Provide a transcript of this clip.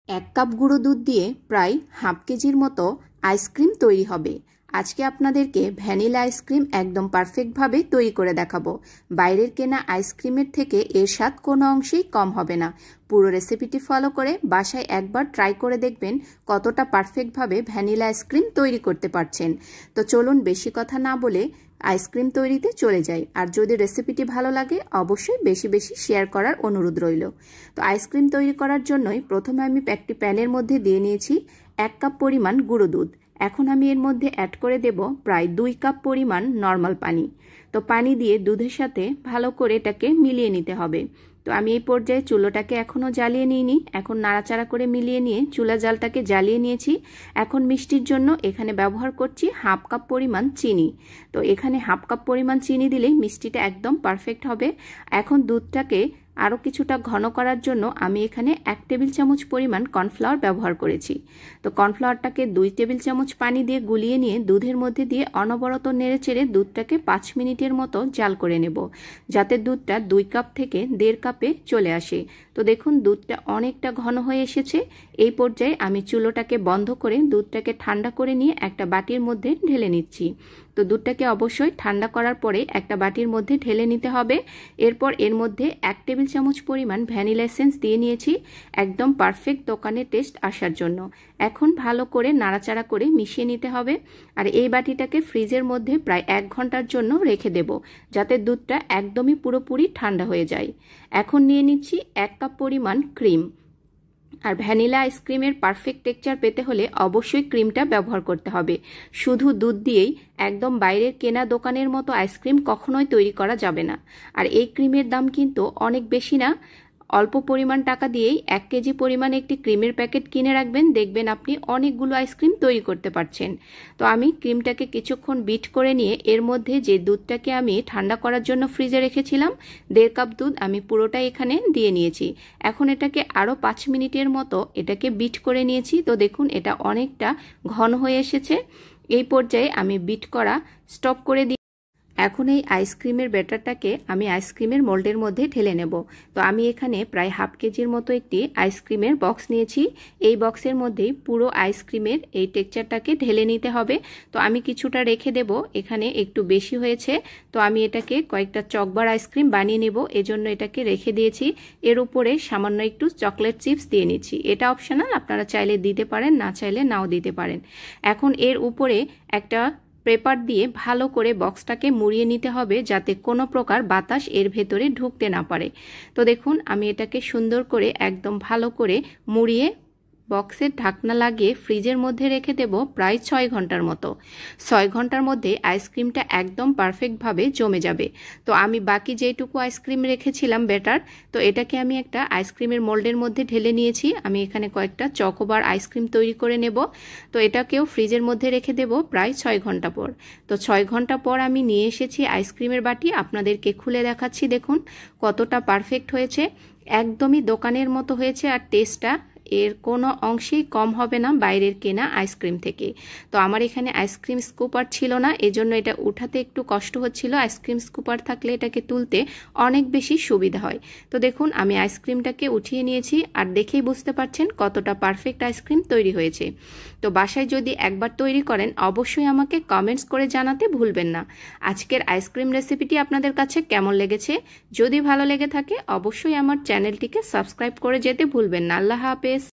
এক কাপ গুঁড়ো দুধ দিয়ে প্রায় হাফ কেজির মতো আইসক্রিম তৈরি হবে। আজকে আপনাদেরকে ভ্যানিলা আইসক্রিম একদম পারফেক্টভাবে তৈরি করে দেখাবো। বাইরের কেনা আইসক্রিমের থেকে এর স্বাদ কোনো অংশেই কম হবে না। পুরো রেসিপিটি ফলো করে বাসায় একবার ট্রাই করে দেখবেন কতটা পারফেক্টভাবে ভ্যানিলা আইসক্রিম তৈরি করতে পারছেন। তো চলুন বেশি কথা না বলে আইসক্রিম তৈরিতে চলে যাই। আর যদি রেসিপিটি ভালো লাগে অবশ্যই বেশি বেশি শেয়ার করার অনুরোধ রইল। তো আইসক্রিম তৈরি করার জন্যই প্রথমে আমি একটি প্যানের মধ্যে দিয়ে নিয়েছি 1 কাপ পরিমাণ গুঁড়ো দুধ। এখন আমি এর মধ্যে অ্যাড করে দেব প্রায় 2 কাপ পরিমাণ নর্মাল পানি। তো পানি দিয়ে দুধের সাথে ভালো করে এটাকে মিলিয়ে নিতে হবে। তো আমি এই পর্যায়ে চুলোটাকে এখনও জ্বালিয়ে নিইনি, এখন নাড়াচাড়া করে মিলিয়ে নিয়ে চুলা জালটাকে জ্বালিয়ে নিয়েছি। এখন মিষ্টির জন্য এখানে ব্যবহার করছি হাফ কাপ পরিমাণ চিনি। তো এখানে হাফ কাপ পরিমাণ চিনি দিলেই মিষ্টিটা একদম পারফেক্ট হবে। এখন দুধটাকে আরও কিছুটা ঘন করার জন্য আমি এখানে 1 টেবিল চামচ পরিমাণ কর্নফ্লাওয়ার ব্যবহার করেছি। তো কর্নফ্লাওয়ারটাকে 2 টেবিল চামচ পানি দিয়ে গুলিয়ে নিয়ে দুধের মধ্যে দিয়ে অনবরত নেড়েচেড়ে দুধটাকে 5 মিনিটের মতো জাল করে নেব, যাতে দুধটা 2 কাপ থেকে 1.5 কাপে চলে আসে। তো দেখুন দুধটা অনেকটা ঘন হয়ে এসেছে। এই পর্যায়ে আমি চুলোটাকে বন্ধ করে দুধটাকে ঠান্ডা করে নিয়ে একটা বাটির মধ্যে ঢেলে নিচ্ছি। তো দুধটাকে অবশ্যই ঠান্ডা করার পরে একটা বাটির মধ্যে ঢেলে নিতে হবে। এরপর এর মধ্যে 1 টেবিল চামচ পরিমাণ ভ্যানিলা এসেন্স দিয়ে নিয়েছি, একদম পারফেক্ট দোকানের টেস্ট আসার জন্য। এখন ভালো করে নাড়াচাড়া করে মিশিয়ে নিতে হবে। আর এই বাটিটাকে ফ্রিজের মধ্যে প্রায় 1 ঘন্টার জন্য রেখে দেব, যাতে দুধটা একদমই পুরোপুরি ঠান্ডা হয়ে যায়। এখন নিয়ে নিচ্ছি 1 কাপ পরিমাণ ক্রিম। আর ভ্যানিলা আইসক্রিমের পারফেক্ট টেক্সচার পেতে হলে অবশ্যই ক্রিমটা ব্যবহার করতে হবে। শুধু দুধ দিয়েই একদম বাইরের কেনা দোকানের মতো আইসক্রিম কখনোই তৈরি করা যাবে না। আর এই ক্রিমের দাম কিন্তু অনেক বেশি না, অল্প পরিমাণ টাকা দিয়েই 1 কেজি পরিমাণ একটি ক্রিমের প্যাকেট কিনে রাখবেন, দেখবেন আপনি অনেকগুলো আইসক্রিম তৈরি করতে পারছেন। তো আমি ক্রিমটাকে কিছুক্ষণ বিট করে নিয়ে এর মধ্যে যে দুধটাকে আমি ঠান্ডা করার জন্য ফ্রিজে রেখেছিলাম 1.5 কাপ দুধ আমি পুরোটাই এখানে দিয়ে নিয়েছি। এখন এটাকে আরও 5 মিনিটের মতো এটাকে বিট করে নিয়েছি। তো দেখুন এটা অনেকটা ঘন হয়ে এসেছে। এই পর্যায়ে আমি বিট করা স্টপ করে দিই। এখন এই আইসক্রিমের ব্যাটারটাকে আমি আইসক্রিমের মোল্ডের মধ্যে ঢেলে নেব। তো আমি এখানে প্রায় হাফ কেজির মতো একটি আইসক্রিমের বক্স নিয়েছি। এই বক্সের মধ্যেই পুরো আইসক্রিমের এই টেক্সচারটাকে ঢেলে নিতে হবে। তো আমি কিছুটা রেখে দেব, এখানে একটু বেশি হয়েছে। তো আমি এটাকে কয়েকটা চকবার আইসক্রিম বানিয়ে নেব, এজন্য এটাকে রেখে দিয়েছি। এর উপরে সামান্য একটু চকলেট চিপস দিয়ে নিচ্ছি। এটা অপশনাল, আপনারা চাইলে দিতে পারেন, না চাইলে নাও দিতে পারেন। এখন এর উপরে একটা পেপার দিয়ে ভালো করে বক্সটাকে মুড়িয়ে নিতে হবে, যাতে কোনো প্রকার বাতাস এর ভেতরে ঢুকতে না পারে। তো দেখুন আমি এটাকে সুন্দর করে একদম ভালো করে মুড়িয়ে বক্সের ঢাকনা লাগিয়ে ফ্রিজের মধ্যে রেখে দেব প্রায় 6 ঘন্টার মতো। 6 ঘন্টার মধ্যে আইসক্রিমটা একদম পারফেক্টভাবে জমে যাবে। তো আমি বাকি যেটুকু আইসক্রিম রেখেছিলাম ব্যাটার, তো এটাকে আমি একটা আইসক্রিমের মোল্ডের মধ্যে ঢেলে নিয়েছি। আমি এখানে কয়েকটা চকোবার আইসক্রিম তৈরি করে নেব। তো এটাকেও ফ্রিজের মধ্যে রেখে দেব প্রায় 6 ঘন্টা পর। তো 6 ঘন্টা পর আমি নিয়ে এসেছি আইসক্রিমের বাটি, আপনাদেরকে খুলে দেখাচ্ছি। দেখুন কতটা পারফেক্ট হয়েছে, একদমই দোকানের মতো হয়েছে। আর টেস্টটা এর কোনো অংশেই কম হবে না বাইরের কেনা আইসক্রিম থেকে। তো আমার এখানে আইসক্রিম স্কুপার ছিল না, এজন্য এটা উঠাতে একটু কষ্ট হচ্ছিল। আইসক্রিম স্কুপার থাকলে এটাকে তুলতে অনেক বেশি সুবিধা হয়। তো দেখুন আমি আইসক্রিমটাকে উঠিয়ে নিয়েছি, আর দেখেই বুঝতে পারছেন কতটা পারফেক্ট আইসক্রিম তৈরি হয়েছে। তো বাসায় যদি একবার তৈরি করেন অবশ্যই আমাকে কমেন্টস করে জানাতে ভুলবেন না। আজকের আইসক্রিম রেসিপিটি আপনাদের কাছে কেমন লেগেছে? যদি ভালো লেগে থাকে অবশ্যই আমার চ্যানেলটিকে সাবস্ক্রাইব করে যেতে ভুলবেন না। আল্লাহ হাফেজ।